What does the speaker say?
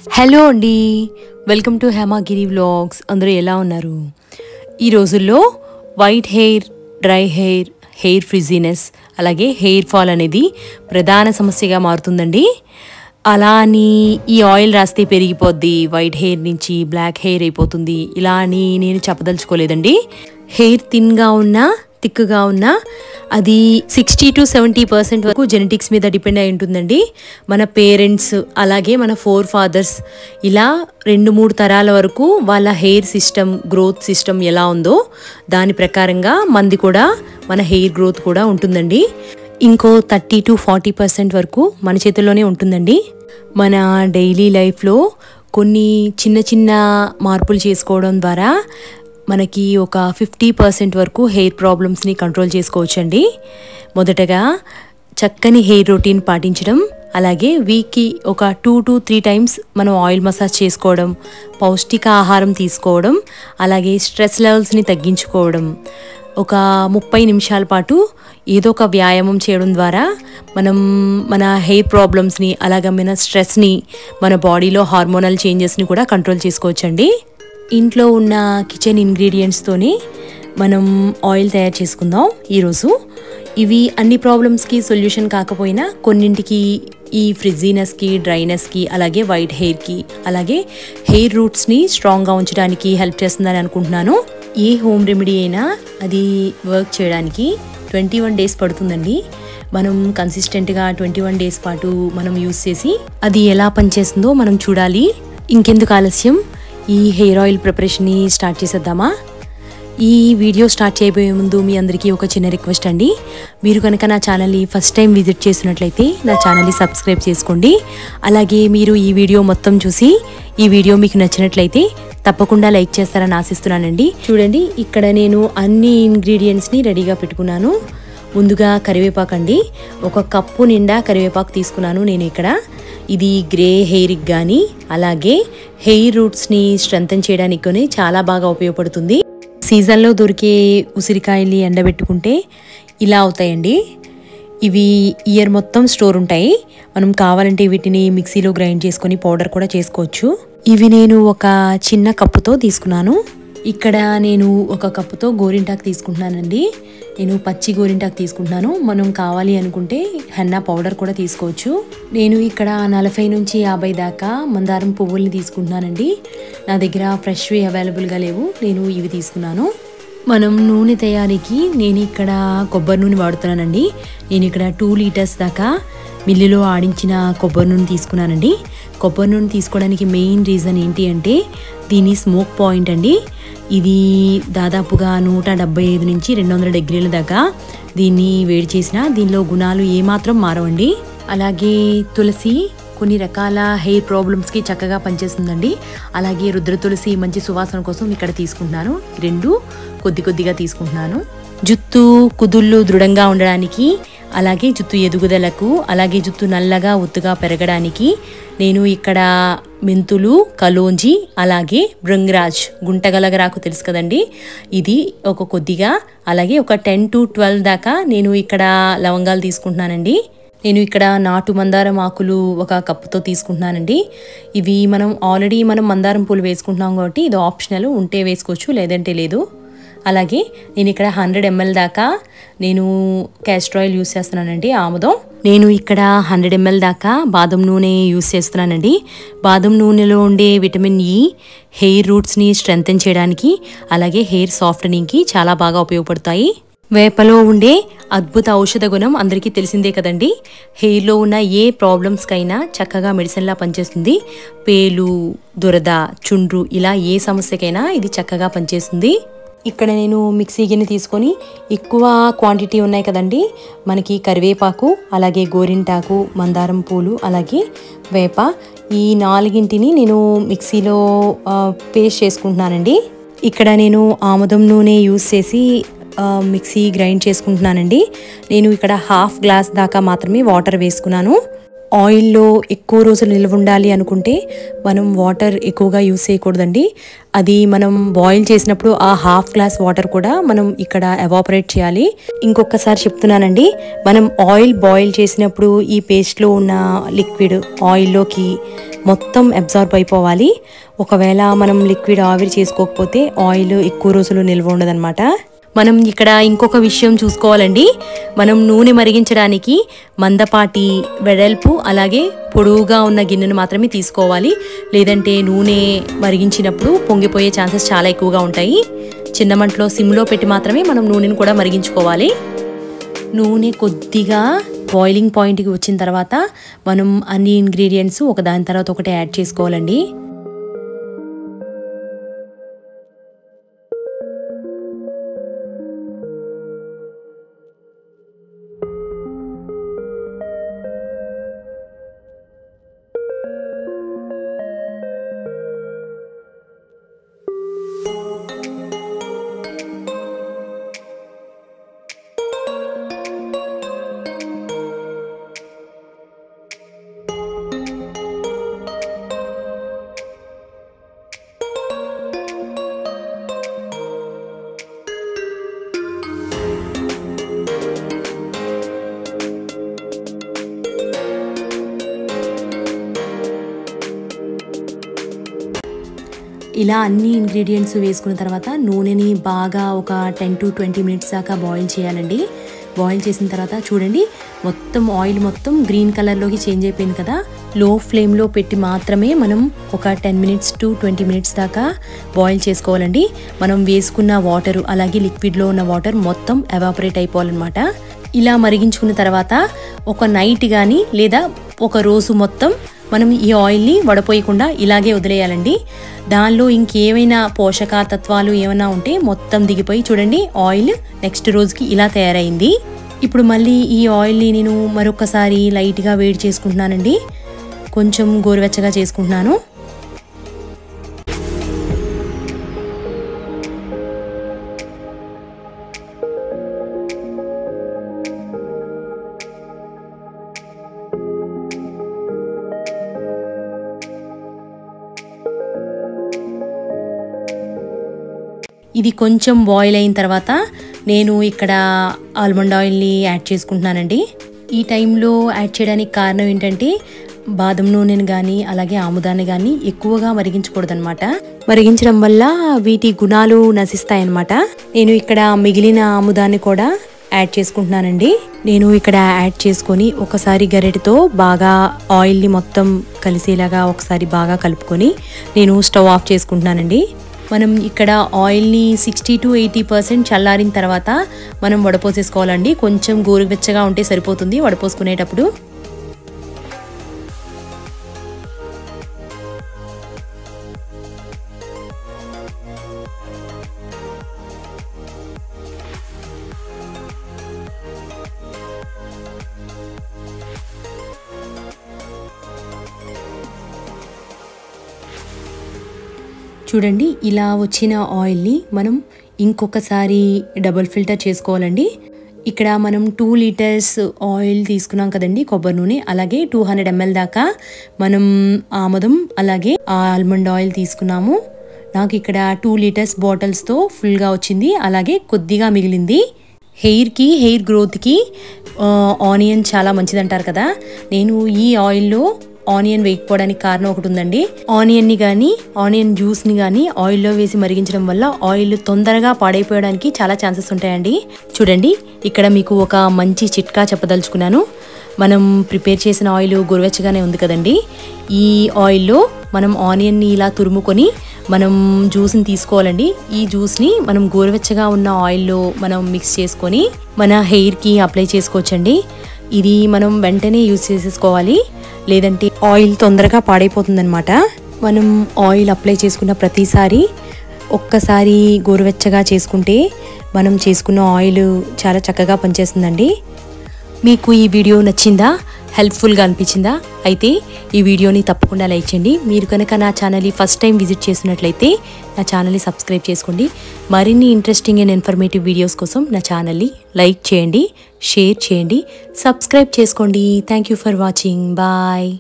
Hello అండి, welcome to Hemagiri vlogs. అందరూ ఎలా ఉన్నారు? ఈ రోజుల్లో white hair, dry hair, hair frizziness, అలాగే హెయిర్ ఫాల్ అనేది ప్రధాన సమస్యగా మారుతుందండి. అలా అని ఈ ఆయిల్ రాస్తే పెరిగిపోద్ది, వైట్ హెయిర్ నుంచి బ్లాక్ హెయిర్ అయిపోతుంది, ఇలా అని నేను చెప్పదలుచుకోలేదండి. హెయిర్ థిన్గా ఉన్నా, థిక్గా ఉన్నా అది 60 to 70% వరకు జెనెటిక్స్ మీద డిపెండ్ అయి ఉంటుందండి. మన పేరెంట్స్ అలాగే మన ఫోర్ ఫాదర్స్ ఇలా 2-3 తరాల వరకు వాళ్ళ హెయిర్ సిస్టమ్, గ్రోత్ సిస్టమ్ ఎలా ఉందో దాని ప్రకారంగా మంది కూడా మన హెయిర్ గ్రోత్ కూడా ఉంటుందండి. ఇంకో 30 to 40% వరకు మన చేతుల్లోనే ఉంటుందండి. మన డైలీ లైఫ్లో కొన్ని చిన్న చిన్న మార్పులు చేసుకోవడం ద్వారా మనకి ఒక 50% వరకు హెయిర్ ప్రాబ్లమ్స్ని కంట్రోల్ చేసుకోవచ్చండి. మొదటగా చక్కని హెయిర్ రొటీన్ పాటించడం, అలాగే వీక్కి ఒక 2 to 3 times మనం ఆయిల్ మసాజ్ చేసుకోవడం, పౌష్టిక ఆహారం తీసుకోవడం, అలాగే స్ట్రెస్ లెవెల్స్ని తగ్గించుకోవడం, ఒక 30 నిమిషాల పాటు ఏదో ఒక వ్యాయామం చేయడం ద్వారా మనం మన హెయిర్ ప్రాబ్లమ్స్ని, అలాగే మన స్ట్రెస్ని, మన బాడీలో హార్మోనల్ చేంజెస్ని కూడా కంట్రోల్ చేసుకోవచ్చండి. ఇంట్లో ఉన్న కిచెన్ ఇంగ్రీడియంట్స్తోనే మనం ఆయిల్ తయారు చేసుకుందాం ఈరోజు. ఇవి అన్ని ప్రాబ్లమ్స్కి సొల్యూషన్ కాకపోయినా కొన్నింటికి, ఈ ఫ్రిజీనెస్కి, డ్రైనెస్కి, అలాగే వైట్ హెయిర్కి, అలాగే హెయిర్ రూట్స్ని స్ట్రాంగ్గా ఉంచడానికి హెల్ప్ చేస్తుందని అనుకుంటున్నాను. ఏ హోమ్ రెమెడీ అయినా అది వర్క్ చేయడానికి 21 days పడుతుందండి. మనం కన్సిస్టెంట్గా 21 days పాటు మనం యూస్ చేసి అది ఎలా పనిచేస్తుందో మనం చూడాలి. ఇంకెందుకు ఆలస్యం, ఈ హెయిర్ ఆయిల్ ప్రిపరేషన్ని స్టార్ట్ చేసేద్దామా? ఈ వీడియో స్టార్ట్ చేయబోయే ముందు మీ అందరికీ ఒక చిన్న రిక్వెస్ట్ అండి. మీరు కనుక నా ఛానల్ని ఫస్ట్ టైం విజిట్ చేసినట్లయితే నా ఛానల్ని సబ్స్క్రైబ్ చేసుకోండి. అలాగే మీరు ఈ వీడియో మొత్తం చూసి ఈ వీడియో మీకు నచ్చినట్లయితే తప్పకుండా లైక్ చేస్తారని ఆశిస్తున్నానండి. చూడండి, ఇక్కడ నేను అన్ని ఇంగ్రీడియంట్స్ని రెడీగా పెట్టుకున్నాను. ముందుగా కరివేపాకు అండి, 1 కప్పు నిండా కరివేపాకు తీసుకున్నాను నేను ఇక్కడ. ఇది గ్రే హెయిర్కి కానీ, అలాగే హెయిర్ రూట్స్ని స్ట్రెంథెన్ చేయడానికి కానీ చాలా బాగా ఉపయోగపడుతుంది. సీజన్లో దొరికే ఉసిరికాయల్ని ఎండబెట్టుకుంటే ఇలా అవుతాయండి. ఇవి ఇయర్ మొత్తం స్టోర్ ఉంటాయి. మనం కావాలంటే వీటిని మిక్సీలో గ్రైండ్ చేసుకొని పౌడర్ కూడా చేసుకోవచ్చు. ఇవి నేను ఒక చిన్న కప్పుతో తీసుకున్నాను. ఇక్కడ నేను 1 కప్పుతో గోరింటాకు తీసుకుంటున్నానండి. నేను పచ్చి గోరింటాకు తీసుకుంటున్నాను. మనం కావాలి అనుకుంటే హెన్నా పౌడర్ కూడా తీసుకోవచ్చు. నేను ఇక్కడ 40 నుంచి 50 దాకా మందారం పువ్వుల్ని తీసుకుంటున్నానండి. నా దగ్గర ఫ్రెష్వి అవైలబుల్గా లేవు, నేను ఇవి తీసుకున్నాను. మనం నూనె తయారీకి నేను ఇక్కడ కొబ్బరి నూనె వాడుతున్నానండి. నేను ఇక్కడ 2 liters దాకా మిల్లులో ఆడించిన కొబ్బరి నూనె తీసుకున్నానండి. కొబ్బరి నూనె తీసుకోవడానికి మెయిన్ రీజన్ ఏంటి అంటే దీని స్మోక్ పాయింట్ అండి. ఇది దాదాపుగా 175 నుంచి 200 degrees దాకా దీన్ని వేడి చేసినా దీనిలో గుణాలు ఏమాత్రం మారవండి. అలాగే తులసి కొన్ని రకాల హెయిర్ ప్రాబ్లమ్స్కి చక్కగా పనిచేస్తుందండి. అలాగే రుద్ర తులసి మంచి సువాసన కోసం ఇక్కడ తీసుకుంటున్నాను. 2 కొద్దిగా తీసుకుంటున్నాను. జుట్టు కుదుళ్ళు దృఢంగా ఉండడానికి, అలాగే జుట్టు ఎదుగుదలకు, అలాగే జుట్టు నల్లగా ఒత్తుగా పెరగడానికి నేను ఇక్కడ మెంతులు, కలోంజి, అలాగే భృంగరాజ్, గుంటగలగరాకు తెలుసు కదండి, ఇది ఒక కొద్దిగా, అలాగే ఒక 10 to 12 దాకా నేను ఇక్కడ లవంగాలు తీసుకుంటున్నానండి. నేను ఇక్కడ నాటు మందారం ఆకులు 1 కప్పుతో తీసుకుంటున్నానండి. ఇవి మనం ఆల్రెడీ మందారం పూలు వేసుకుంటున్నాం కాబట్టి ఇది ఆప్షనల్, ఉంటే వేసుకోవచ్చు లేదంటే లేదు. అలాగే నేను ఇక్కడ 100 ml దాకా నేను క్యాస్టర్ ఆయిల్ యూస్ చేస్తున్నానండి, ఆముదం. నేను ఇక్కడ 100 ml దాకా బాదం నూనె యూస్ చేస్తున్నానండి. బాదం నూనెలో ఉండే విటమిన్ ఈ హెయిర్ రూట్స్ని స్ట్రెంథెన్ చేయడానికి, అలాగే హెయిర్ సాఫ్టనింగ్కి చాలా బాగా ఉపయోగపడతాయి. వేపలో ఉండే అద్భుత ఔషధ గుణం అందరికీ తెలిసిందే కదండి. హెయిర్లో ఉన్న ఏ ప్రాబ్లమ్స్కైనా చక్కగా మెడిసిన్లా పనిచేస్తుంది. పేలు, దురద, చుండ్రు, ఇలా ఏ సమస్యకైనా ఇది చక్కగా పనిచేస్తుంది. ఇక్కడ నేను మిక్సీ గిన్నె తీసుకొని, ఎక్కువ క్వాంటిటీ ఉన్నాయి కదండి మనకి, కరివేపాకు, అలాగే గోరింటాకు, మందారం పూలు, అలాగే వేప, ఈ 4టిని నేను మిక్సీలో పేస్ట్ చేసుకుంటున్నానండి. ఇక్కడ నేను ఆముదం నూనె యూస్ చేసి మిక్సీ గ్రైండ్ చేసుకుంటున్నానండి. నేను ఇక్కడ 1/2 glass దాకా మాత్రమే వాటర్ వేసుకున్నాను. ఆయిల్లో ఎక్కువ రోజులు నిల్వ ఉండాలి అనుకుంటే మనం వాటర్ ఎక్కువగా యూస్ చేయకూడదండి. అది మనం బాయిల్ చేసినప్పుడు ఆ 1/2 glass వాటర్ కూడా మనం ఇక్కడ ఎవాపరేట్ చేయాలి. ఇంకొకసారి చెప్తున్నానండి, మనం ఆయిల్ బాయిల్ చేసినప్పుడు ఈ పేస్ట్లో ఉన్న లిక్విడ్ ఆయిల్లోకి మొత్తం అబ్జార్బ్ అయిపోవాలి. ఒకవేళ మనం లిక్విడ్ ఆవిరి చేసుకోకపోతే ఆయిల్ ఎక్కువ రోజులు నిల్వ ఉండదన్నమాట. మనం ఇక్కడ ఇంకొక విషయం చూసుకోవాలండి. మనం నూనె మరిగించడానికి మందపాటి వెడల్పు అలాగే పొడవుగా ఉన్న గిన్నెను మాత్రమే తీసుకోవాలి. లేదంటే నూనె మరిగించినప్పుడు పొంగిపోయే ఛాన్సెస్ చాలా ఎక్కువగా ఉంటాయి. చిన్న మంటలో సిమ్లో పెట్టి మాత్రమే మనం నూనెను కూడా మరిగించుకోవాలి. నూనె కొద్దిగా బాయిలింగ్ పాయింట్కి వచ్చిన తర్వాత మనం అన్ని ఇంగ్రీడియంట్స్ ఒకదాని తర్వాత ఒకటి యాడ్ చేసుకోవాలండి. ఇలా అన్ని ఇంగ్రీడియంట్స్ వేసుకున్న తర్వాత నూనెని బాగా ఒక 10 to 20 మినిట్స్ దాకా బాయిల్ చేయాలండి. బాయిల్ చేసిన తర్వాత చూడండి మొత్తం ఆయిల్ మొత్తం గ్రీన్ కలర్లోకి చేంజ్ అయిపోయింది కదా. లో ఫ్లేమ్లో పెట్టి మాత్రమే మనం ఒక 10 minutes to 20 minutes దాకా బాయిల్ చేసుకోవాలండి. మనం వేసుకున్న వాటర్ అలాగే లిక్విడ్లో ఉన్న వాటర్ మొత్తం ఎవాపరేట్ అయిపోవాలన్నమాట. ఇలా మరిగించుకున్న తర్వాత ఒక నైట్ కానీ లేదా ఒక రోజు మొత్తం మనం ఈ ఆయిల్ని వడపోయకుండా ఇలాగే వదిలేయాలండి. దానిలో ఇంకేమైనా పోషక తత్వాలు ఏమైనా ఉంటే మొత్తం దిగిపోయి చూడండి ఆయిల్ నెక్స్ట్ రోజుకి ఇలా తయారైంది. ఇప్పుడు మళ్ళీ ఈ ఆయిల్ని నేను మరొకసారి లైట్గా వేడి చేసుకుంటున్నానండి. కొంచెం గోరువెచ్చగా చేసుకుంటున్నాను. ఇది కొంచెం బాయిల్ అయిన తర్వాత నేను ఇక్కడ ఆల్మండ్ ఆయిల్ని యాడ్ చేసుకుంటున్నానండి. ఈ టైంలో యాడ్ చేయడానికి కారణం ఏంటంటే బాదం నూనెను కానీ అలాగే ఆముదాన్ని కానీ ఎక్కువగా మరిగించకూడదనమాట. మరిగించడం వల్ల వీటి గుణాలు నశిస్తాయన్నమాట. నేను ఇక్కడ మిగిలిన ఆముదాన్ని కూడా యాడ్ చేసుకుంటున్నానండి. నేను ఇక్కడ యాడ్ చేసుకొని ఒకసారి గరిటెతో బాగా ఆయిల్ని మొత్తం కలిసేలాగా ఒకసారి బాగా కలుపుకొని నేను స్టవ్ ఆఫ్ చేసుకుంటున్నానండి. మనం ఇక్కడ ఆయిల్ని 60 to 80% చల్లారిన తర్వాత మనం వడపోసేసుకోవాలండి. కొంచెం గోరువెచ్చగా ఉంటే సరిపోతుంది వడపోసుకునేటప్పుడు. చూడండి ఇలా వచ్చిన ఆయిల్ని మనం ఇంకొకసారి డబుల్ ఫిల్టర్ చేసుకోవాలండి. ఇక్కడ మనం 2 liters ఆయిల్ తీసుకున్నాం కదండి కొబ్బరి నూనె. అలాగే 200 ml దాకా మనం ఆముదం అలాగే ఆల్మండ్ ఆయిల్ తీసుకున్నాము. నాకు ఇక్కడ 2 liters బాటిల్స్తో ఫుల్గా వచ్చింది. అలాగే కొద్దిగా మిగిలింది. హెయిర్ గ్రోత్కి ఆనియన్ చాలా మంచిదంటారు కదా. నేను ఈ ఆయిల్లో ఆనియన్ వేయకపోవడానికి కారణం ఒకటి ఉందండి. ఆనియన్ని కానీ ఆనియన్ జ్యూస్ని కానీ ఆయిల్లో వేసి మరిగించడం వల్ల ఆయిల్ తొందరగా పాడైపోవడానికి చాలా ఛాన్సెస్ ఉంటాయండి. చూడండి ఇక్కడ మీకు ఒక మంచి చిట్కా చెప్పదలుచుకున్నాను. మనం ప్రిపేర్ చేసిన ఆయిల్ గోరువెచ్చగానే ఉంది కదండి. ఈ ఆయిల్లో మనం ఆనియన్ని ఇలా తురుముకొని మనం జ్యూస్ని తీసుకోవాలండి. ఈ జ్యూస్ని మనం గోరువెచ్చగా ఉన్న ఆయిల్లో మనం మిక్స్ చేసుకొని మన హెయిర్కి అప్లై చేసుకోవచ్చండి. ఇది మనం వెంటనే యూజ్ చేసేసుకోవాలి, లేదంటే ఆయిల్ తొందరగా పాడైపోతుందన్నమాట. మనం ఆయిల్ అప్లై చేసుకున్న ప్రతిసారి ఒక్కసారి గోరువెచ్చగా చేసుకుంటే మనం చేసుకున్న ఆయిల్ చాలా చక్కగా పనిచేస్తుందండి. మీకు ఈ వీడియో నచ్చిందా, హెల్ప్ఫుల్గా అనిపించిందా? అయితే ఈ వీడియోని తప్పకుండా లైక్ చేయండి. మీరు కనుక నా ఛానల్ని ఫస్ట్ టైం విజిట్ చేసినట్లయితే నా ఛానల్ని సబ్స్క్రైబ్ చేసుకోండి. మరిన్ని ఇంట్రెస్టింగ్ అండ్ ఇన్ఫర్మేటివ్ వీడియోస్ కోసం నా ఛానల్ని లైక్ చేయండి, షేర్ చేయండి, సబ్స్క్రైబ్ చేసుకోండి. Thank you for watching. Bye.